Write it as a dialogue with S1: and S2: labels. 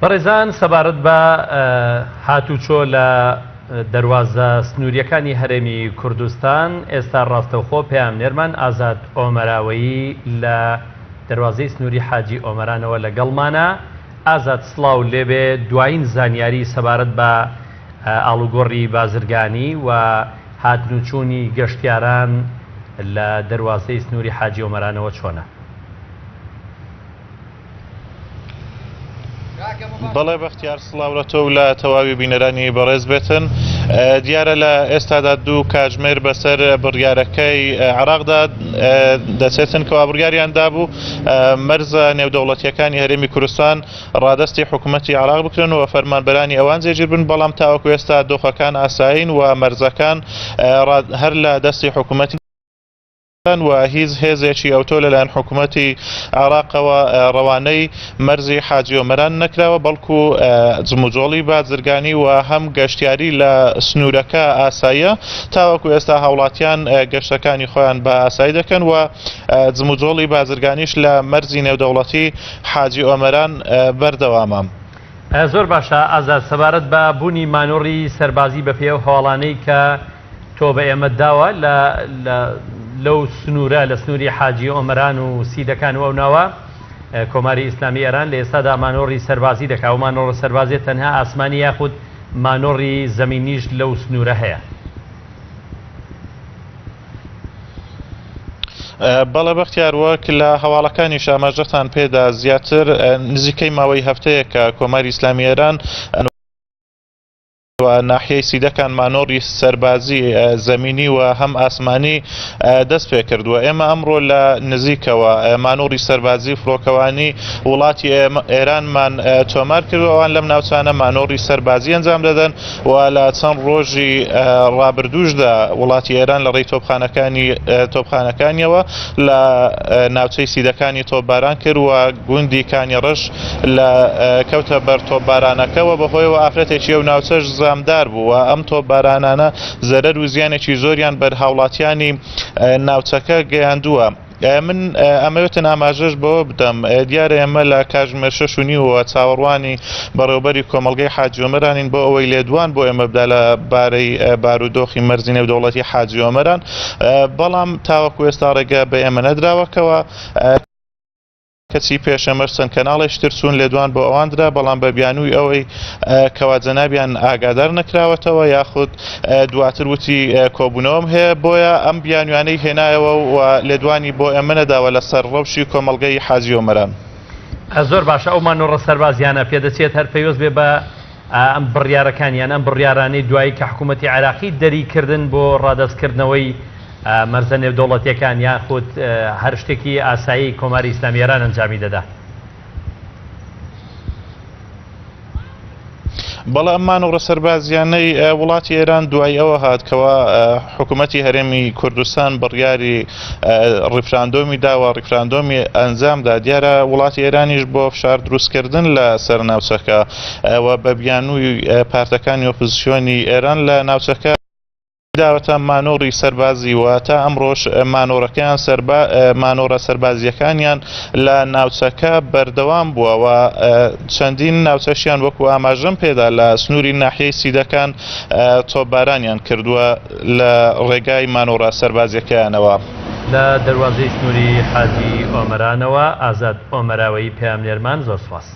S1: بەڕێزان سەبارەت بە هاتوچۆ لە دەواازە سنووریەکانی هەرێمی کوردستان ئێستا ڕاستەوخۆ پەیامنێرمان ئازاد ئۆمەراوەیی لە دەواازەی سنووری حاجی ئۆمەرانەوە لەگەڵمانە. ئازاد سڵاو لێبێ، دوایین زانیاری سەبارەت بە ئاڵوگۆڕی بازرگانی و هاتنوچوونی گەشتیاران لە دەواازەی سنووری حاجی ئۆمەرانەوە چۆنە؟
S2: بەڵێ بەختیار سڵاورەتۆ و لە تەواوی بینەرانی بەڕێز بێتن. دیارە لە ئێستادا دوو کاتژمێر بەسەر بڕیارەکەی عێراقدا دەچێتن کەوا بڕیاریان دابوو مەرزە نێودەوڵەتیەکانی هەرێمی کوردستان ڕادەستی حکوومەتی عێراق بکرن و فەرمانبەرانی ئەوان جێگیر بن، بەڵام تاوەکو ئێستا دۆخەکان ئاسایین و مەرزەکان هەر لە دەستی حکوومەتی و هیچ هێزێکی ئەوتۆ لەلایەن حکوومەتی عێراقەوە ڕەوانەی مەرزی حاجی ئۆمەران نەکراوە، بەڵکو جموجۆڵی بازرگانی و هەم گەشتیاری لە سنوورەکە ئاساییە. تاوەکو ئێستا هاوڵاتیان گەشتەکانی خۆیان بە ئاسایی دەکەن و جموجۆڵی بازرگانیش لە مەرزی نێودەوڵەتی حاجی ئۆمەران بەردەوامە.
S1: زۆر باشە ئازاد، سەبارەت بە بوونی مانۆڕی سەربازی بە پێی و هەواڵانەی کە تۆ بە ئێمە داوە لەو سنوورە لە سنووری حاجی ئۆمەران و سیدەکان و ناوە کۆماری ئیسلامی ئێران لە ئێستادا مانۆڕی سەربازی دەکا و مانۆڕە سەربازی تەنها ئاسمانی یاخود مانۆڕی زەمینیش لەو سنوورە هەیە؟
S2: بەڵێ بەختیار، وەک لە هەواڵەکانی شامەژەتان پێدا زیاتر نزیکەی ماوەی هەفتەیە کە کۆماری ئیسلامی ئێران و ناحیەی سیدەکان مانۆڕی سەربازی زەمینی و هەم ئاسمانی دەست پێ کردووە. ئێمە ئەمڕۆ لە نزیکەوە مانۆڕی سەربازی فڕۆکەوانی وڵاتی ئێرانمان تۆمار کردو، ئەوان لەم ناوچانە مانۆڕی سەربازی ئەنجام دەدەن و لە چەند ڕۆژی ڕابردووشدا وڵاتی ئێران لە ڕێی تۆپخانەکانیەوە لە ناوچەی سیدەکانی تۆپباران کرد و گوندی کانیڕەش لە کەوتە بەر تۆپبارانەکەەوە بەهۆیەوە ئافرەتێکی ئەو ناوچەش زامدار بوو و ئەم تۆپبارانانە زەرەر و زیانێکی زۆریان بەر هاوڵاتیانی ناوچەکە گەیاندووە. من ئەمەوێتن ئاماژەش بەوە بدەم، دیارە ئێمە لە کاتژمێر 6:30 و چاوەڕوانی بەڕێوەبەری کۆمەڵگەی حاجی ئۆمەرانین بۆ ئەوەی لێدوان بۆ ئێمە بدا لە بارەی بارودۆخی مەرزی نێودەوڵەتی حاجی ئۆمەران، بەڵام تاوەکو ئێستا ڕێگە بە ئێمە نەدراوەکەوە. کەچی پێشەمەر چەند کەناڵێک تر چوون لێدوان بۆ ئەواندرا، بەڵام بە بیانووی ئەوەی کەوا جەنابیان ئاگادار نەکراوەتەوە یاخود دواتر وتی کۆبوونەوەم هەیە، بۆیە ئەم بیانوانەی هێنایەوە و لێدوانی بۆ ئێمە نەداوە لەسەر ڕەوشی کۆمەڵگەی حاجی ئۆمەران.
S1: زۆر باشە، ئەو مانۆڕە سەربازیانە پێدەچێت هەر پێویست بێ بە ئەم بڕیارەکانیان، ئەم بڕیارانەی دوایی کە حکوومەتی عێراقی دەریکردن بۆ ڕادەستکردنەوەی مەرزە نێودەوڵەتیەکان یاخود هەر شتێکی ئاسایی کۆماری ئیسلامی ئێران ئەنجامی دەدا.
S2: بەڵام ئەم مانۆڕە سەربازیانەی وڵاتی ئێران دوای ئەوە هاتکەوە حکوومەتی هەرێمی کوردستان بڕیاری ڕیفراندۆمی داوە، ڕیفراندۆمی ئەنجامدا. دیارە وڵاتی ئێرانیش بۆ فشار دروستکردن لە سەر ناوچەکە و بە بیانووی پارتەکانی ئۆپۆزیسیۆنی ئێران لە ناوچەکە داوەتە مانۆڕی سەربازی و تا ئەمڕۆژ مانۆڕەکەیان مانۆڕە سەربازیەکانیان لە ناوچەکە بەردەوام بووە و چەندین ناوچەشیان وەکو ئاماژەم پێدا لە سنووری ناحیەی سیدەکان تۆپبارانیان کردووە لە ڕێگای مانۆڕە سەربازیەکەیانەوە.
S1: لە دەواازەی سنووری حاجی ئۆمەرانەوە ئازاد ئۆمەراوەیی پەیامنێرمان زۆر سوپاس.